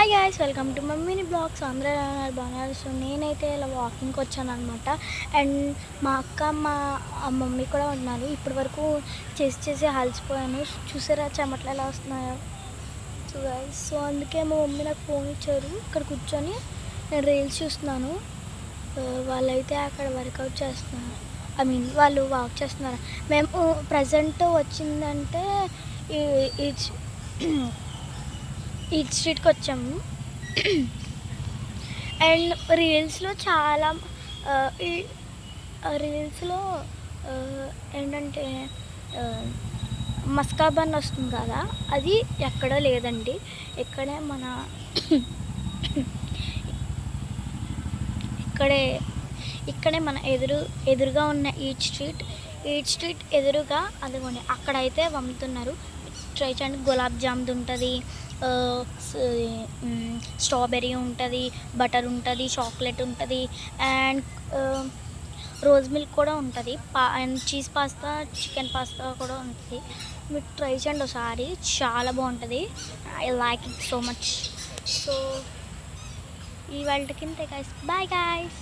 Hi guys, welcome to మమ్మీని blogs. అందరూ బాగున్నారు. సో నేనైతే ఇలా వాకింగ్కి వచ్చాను అనమాట. అండ్ మా అక్క మా మమ్మీ కూడా ఉన్నారు. ఇప్పటి వరకు చేసి అలసిపోయాను. చూసారా చెమటలు ఎలా వస్తున్నాయో. సో గాయ్స్, సో అందుకే మా మమ్మీ నాకు ఫోన్ ఇచ్చారు. ఇక్కడ కూర్చొని నేను రీల్స్ చూస్తున్నాను. వాళ్ళైతే అక్కడ వర్కౌట్ చేస్తున్నారు. వాళ్ళు వాక్ చేస్తున్నారు. మేము ప్రజెంట్ వచ్చిందంటే ఈ స్ట్రీట్కి వచ్చాము. అండ్ రీల్స్లో చాలా ఈ రీల్స్లో ఏంటంటే మస్కా బన్ వస్తుంది కదా, అది ఎక్కడో లేదండి. ఇక్కడే మన ఇక్కడే మన ఎదురుగా ఉన్న ఈట్ స్ట్రీట్ ఎదురుగా అదిగోండి, అక్కడైతే అమ్ముతున్నారు. ట్రై చేయండి. గులాబ్ జామున్ ఉంటుంది, స్ట్రాబెర్రీ ఉంటుంది, బటర్ ఉంటుంది, చాక్లెట్ ఉంటుంది, అండ్ రోజ్ మిల్క్ కూడా ఉంటుంది, and cheese pasta, chicken pasta కూడా ఉంటుంది. మీరు ట్రై చేయండి ఒకసారి, చాలా బాగుంటుంది. I like it so much. So ఈ వాళ్ళకి ఇంతే గాయ్స్. Bye guys.